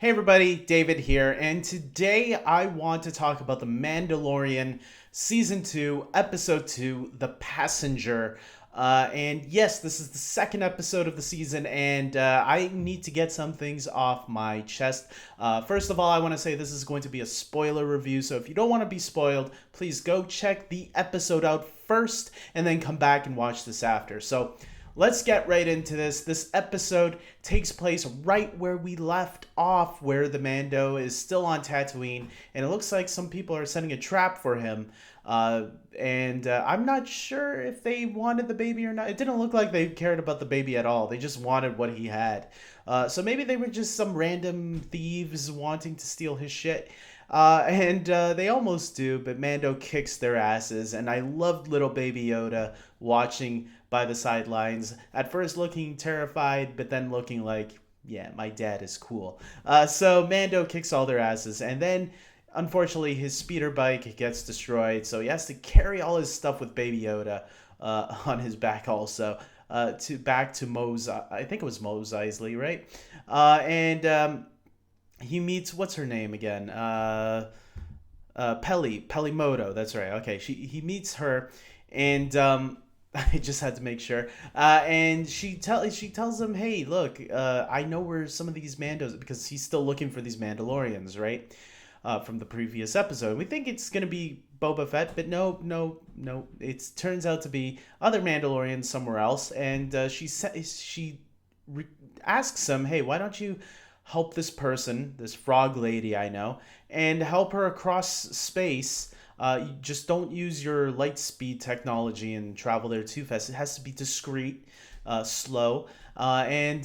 Hey everybody, David here, and today I want to talk about The Mandalorian Season 2, Episode 2, The Passenger. And yes, this is the second episode of the season, and I need to get some things off my chest. First of all, I want to say this is going to be a spoiler review, so if you don't want to be spoiled, please go check the episode out first, and then come back and watch this after. So, let's get right into this. This episode takes place right where we left off, where the Mando is still on Tatooine, and it looks like some people are setting a trap for him. And I'm not sure if they wanted the baby or not. It didn't look like they cared about the baby at all. They just wanted what he had. So maybe they were just some random thieves wanting to steal his shit. And they almost do, but Mando kicks their asses. And I loved little baby Yoda watching by the sidelines, at first looking terrified, but then looking like, yeah, my dad is cool. So Mando kicks all their asses, and then unfortunately his speeder bike gets destroyed, so he has to carry all his stuff with Baby Yoda on his back also. To back to Mos, I think it was Mos Eisley, right? And he meets, what's her name again? Pelimoto. That's right. Okay, he meets her, and I just had to make sure. And she tells him, "Hey, look, I know where some of these Mandos, because he's still looking for these Mandalorians, right? From the previous episode. We think it's gonna be Boba Fett, but no. It turns out to be other Mandalorians somewhere else. And asks him, "Hey, why don't you help this person, this frog lady I know, and help her across space? You just don't use your light speed technology and travel there too fast. It has to be discreet, slow, and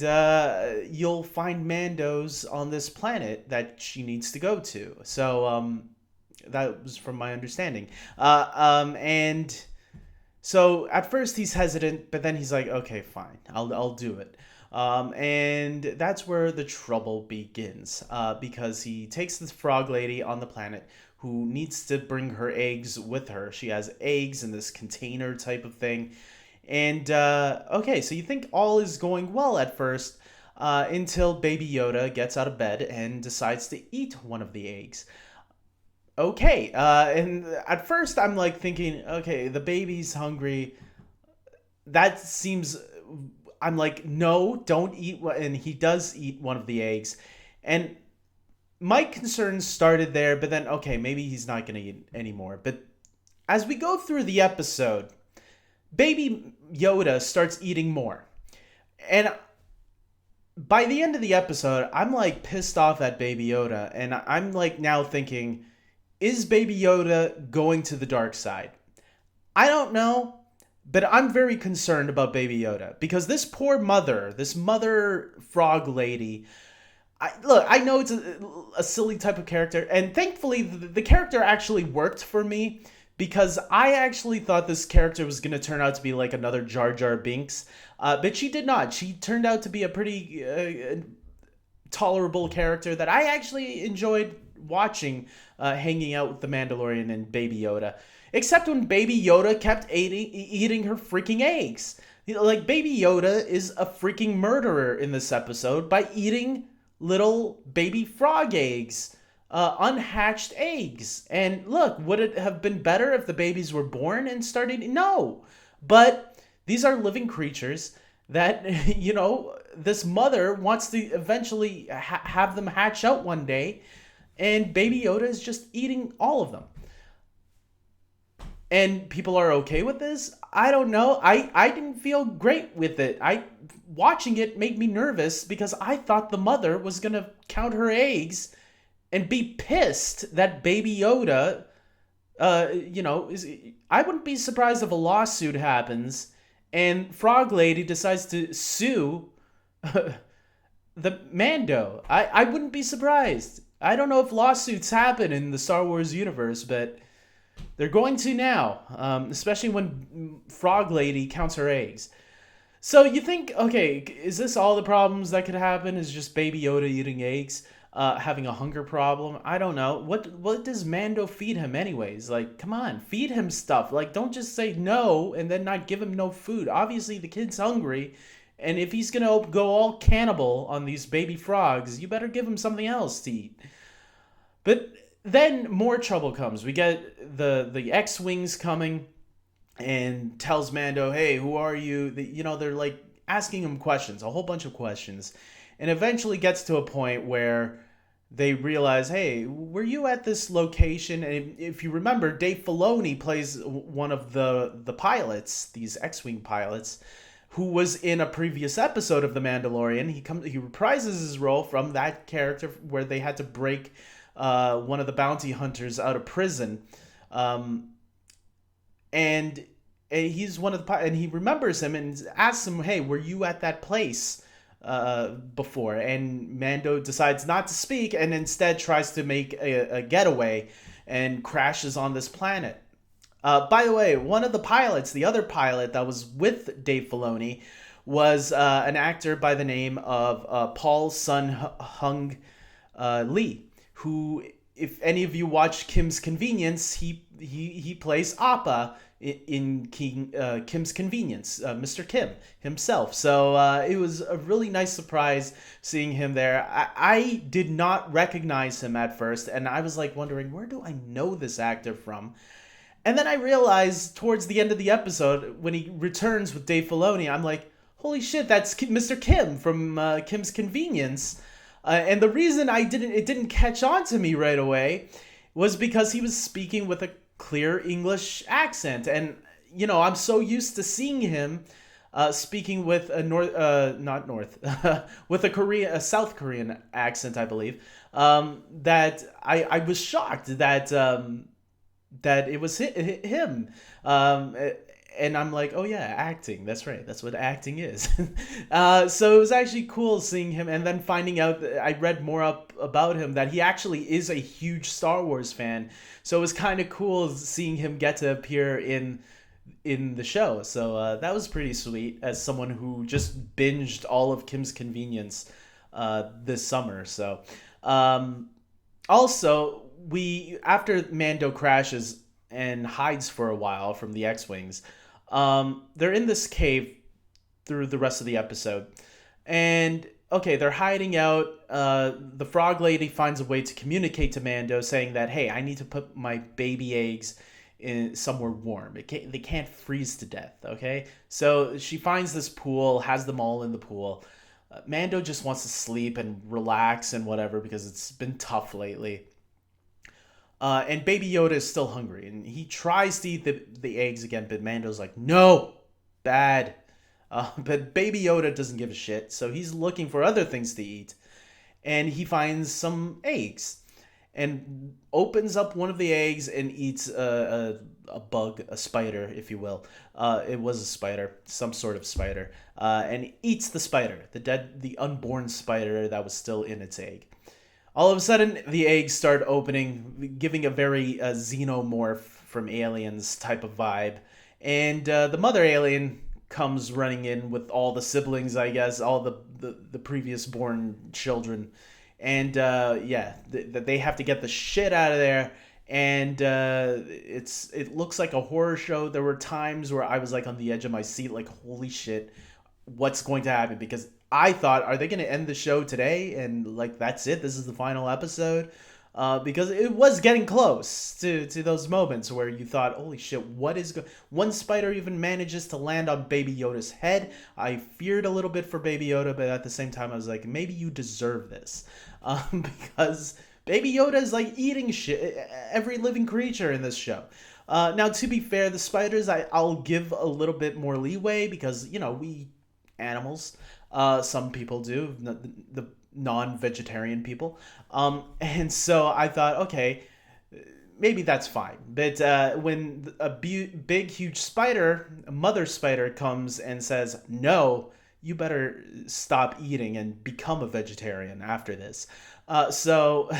you'll find Mandos on this planet that she needs to go to." So that was from my understanding. And so at first he's hesitant, but then he's like, "Okay, fine, I'll do it." And that's where the trouble begins, because he takes this frog lady on the planet who needs to bring her eggs with her. She has eggs in this container type of thing. And okay, so you think all is going well at first, until Baby Yoda gets out of bed and decides to eat one of the eggs. Okay, and at first I'm like thinking, okay, the baby's hungry. That seems, I'm like, no, don't eat one. And he does eat one of the eggs. And my concerns started there, but then, okay, maybe he's not going to eat anymore. But as we go through the episode, Baby Yoda starts eating more. And by the end of the episode, I'm like pissed off at Baby Yoda. And I'm like now thinking, is Baby Yoda going to the dark side? I don't know. But I'm very concerned about Baby Yoda, because this poor mother, this mother frog lady, I know it's a silly type of character, and thankfully the character actually worked for me, because I actually thought this character was going to turn out to be like another Jar Jar Binks, but she did not. She turned out to be a pretty tolerable character that I actually enjoyed watching, hanging out with the Mandalorian and Baby Yoda. Except when Baby Yoda kept eating her freaking eggs. Like, Baby Yoda is a freaking murderer in this episode by eating little baby frog eggs, unhatched eggs. And look, would it have been better if the babies were born and started? No. But these are living creatures that, this mother wants to eventually have them hatch out one day, and Baby Yoda is just eating all of them. And people are okay with this? I don't know. I didn't feel great with it. Watching it made me nervous, because I thought the mother was gonna count her eggs and be pissed that Baby Yoda, I wouldn't be surprised if a lawsuit happens and Frog Lady decides to sue the Mando. I wouldn't be surprised. I don't know if lawsuits happen in the Star Wars universe, but they're going to now, especially when Frog Lady counts her eggs. So you think, okay, is this all the problems that could happen? Is just Baby Yoda eating eggs, having a hunger problem? I don't know. What does Mando feed him anyways? Like, come on, feed him stuff. Like, don't just say no and then not give him no food. Obviously, the kid's hungry, And if he's gonna go all cannibal on these baby frogs, you better give him something else to eat. But then more trouble comes. We get the X-wings coming and tells Mando, "Hey, who are you?" They're like asking him questions, a whole bunch of questions, and eventually gets to a point where they realize, "Hey, were you at this location?" And if you remember, Dave Filoni plays one of the pilots, these X-wing pilots, who was in a previous episode of The Mandalorian. He reprises his role from that character where they had to break one of the bounty hunters out of prison. Um, and he's one of the and he remembers him and asks him, "Hey, were you at that place before?" And Mando decides not to speak and instead tries to make a getaway and crashes on this planet. By the way, one of the pilots, the other pilot that was with Dave Filoni, was an actor by the name of Paul Sun-Hyung Lee, who, if any of you watch Kim's Convenience, he plays Appa in Kim's Convenience, Mr. Kim himself. So it was a really nice surprise seeing him there. I did not recognize him at first, and I was like wondering, where do I know this actor from? And then I realized towards the end of the episode, when he returns with Dave Filoni, I'm like, holy shit, that's Mr. Kim from Kim's Convenience. And the reason it didn't catch on to me right away was because he was speaking with a clear English accent. And, I'm so used to seeing him speaking with a not North, with a South Korean accent, I believe, that I was shocked that it was him. And I'm like, oh yeah, acting. That's right. That's what acting is. So it was actually cool seeing him, and then finding out that I read more up about him that he actually is a huge Star Wars fan. So it was kind of cool seeing him get to appear in the show. So that was pretty sweet as someone who just binged all of Kim's Convenience this summer. So also, we after Mando crashes and hides for a while from the X-wings, they're in this cave through the rest of the episode, and okay, they're hiding out. The frog lady finds a way to communicate to Mando, saying that, "Hey, I need to put my baby eggs in somewhere warm. They can't freeze to death." Okay, so she finds this pool, has them all in the pool. Mando just wants to sleep and relax and whatever because it's been tough lately. And Baby Yoda is still hungry, and he tries to eat the eggs again, but Mando's like, "No, bad." But Baby Yoda doesn't give a shit, so he's looking for other things to eat, and he finds some eggs, and opens up one of the eggs and eats a bug, a spider, if you will. It was a spider, some sort of spider, and eats the spider, the unborn spider that was still in its egg. All of a sudden, the eggs start opening, giving a very xenomorph from Aliens type of vibe. And the mother alien comes running in with all the siblings, I guess, all the previous born children. And yeah, they have to get the shit out of there. And it looks like a horror show. There were times where I was like on the edge of my seat, like, holy shit, what's going to happen? Because I thought, are they going to end the show today? And like, that's it. This is the final episode. Because it was getting close to those moments where you thought, holy shit, what is one spider even manages to land on Baby Yoda's head. I feared a little bit for Baby Yoda, but at the same time, I was like, maybe you deserve this. Because Baby Yoda is like eating shit, every living creature in this show. Now, to be fair, the spiders, I'll give a little bit more leeway because, we animals, some people do, the non-vegetarian people. And so I thought, okay, maybe that's fine. But when a big, huge spider, a mother spider, comes and says, no, you better stop eating and become a vegetarian after this. So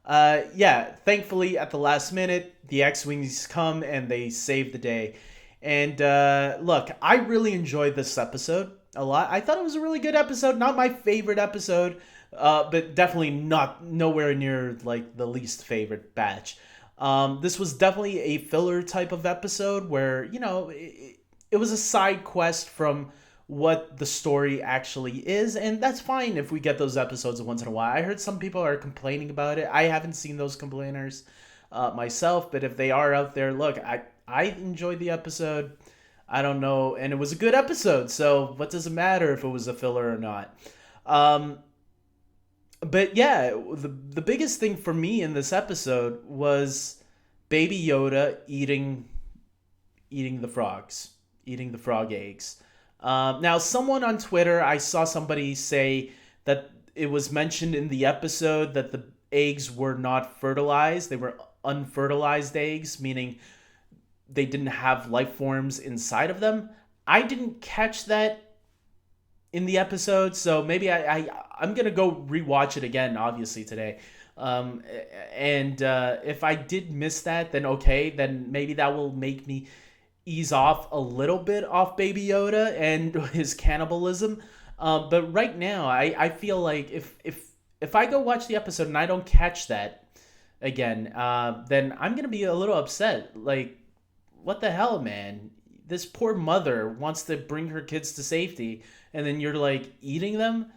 yeah, thankfully at the last minute, the X-Wings come and they save the day. And look, I really enjoyed this episode a lot. I thought it was a really good episode. Not my favorite episode, but definitely nowhere near like the least favorite batch. This was definitely a filler type of episode where, it was a side quest from what the story actually is, and that's fine if we get those episodes once in a while. I heard some people are complaining about it. I haven't seen those complainers myself, but if they are out there, look, I enjoyed the episode. I don't know, and it was a good episode, so what does it matter if it was a filler or not? Um, but yeah, the biggest thing for me in this episode was Baby Yoda eating the frogs, eating the frog eggs. Now, someone on Twitter, I saw somebody say that it was mentioned in the episode that the eggs were not fertilized; they were unfertilized eggs, meaning they didn't have life forms inside of them. I didn't catch that in the episode, so maybe I'm gonna go rewatch it again, obviously today. Um, and if I did miss that, then okay, then maybe that will make me ease off a little bit off Baby Yoda and his cannibalism. But right now, I feel like if I go watch the episode and I don't catch that again, then I'm gonna be a little upset. Like, what the hell, man? This poor mother wants to bring her kids to safety, and then you're like eating them.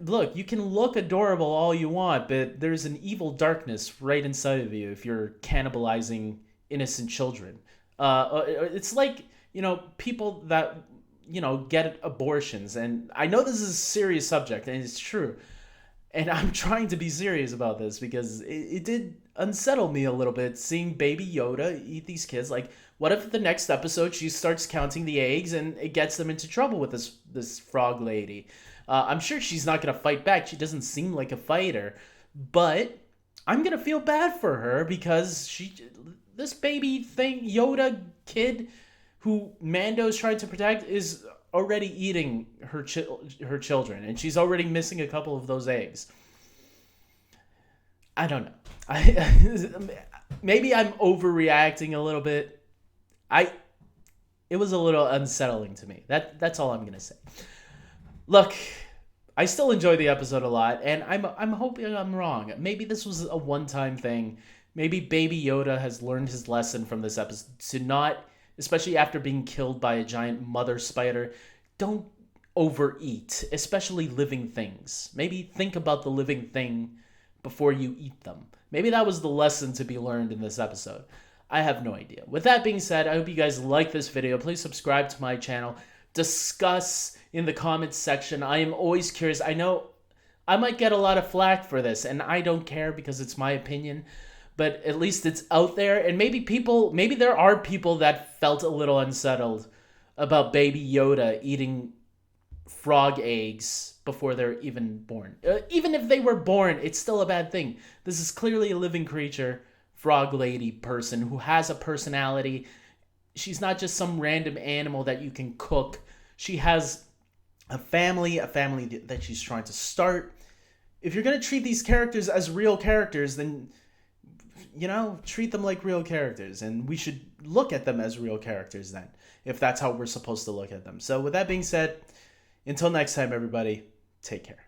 Look, you can look adorable all you want, but there's an evil darkness right inside of you if you're cannibalizing innocent children. It's like, people that, get abortions. And I know this is a serious subject, and it's true. And I'm trying to be serious about this because it did unsettle me a little bit seeing Baby Yoda eat these kids. Like, what if the next episode she starts counting the eggs and it gets them into trouble with this frog lady? I'm sure she's not gonna fight back. She doesn't seem like a fighter, but I'm gonna feel bad for her because this baby thing, Yoda kid, who Mando's trying to protect, is already eating her children, and she's already missing a couple of those eggs. I don't know. Maybe I'm overreacting a little bit. It was a little unsettling to me. That's all I'm gonna say. Look, I still enjoy the episode a lot, and I'm hoping I'm wrong. Maybe this was a one-time thing. Maybe Baby Yoda has learned his lesson from this episode to not, especially after being killed by a giant mother spider, don't overeat, especially living things. Maybe think about the living thing before you eat them. Maybe that was the lesson to be learned in this episode. I have no idea. With that being said, I hope you guys like this video. Please subscribe to my channel. Discuss in the comments section. I am always curious. I know I might get a lot of flack for this, and I don't care because it's my opinion, but at least it's out there. And maybe there are people that felt a little unsettled about Baby Yoda eating frog eggs before they're even born. Even if they were born, it's still a bad thing. This is clearly a living creature, frog lady person who has a personality. She's not just some random animal that you can cook. She has a family that she's trying to start. If you're going to treat these characters as real characters, then, treat them like real characters. And we should look at them as real characters then, if that's how we're supposed to look at them. So with that being said, until next time, everybody, take care.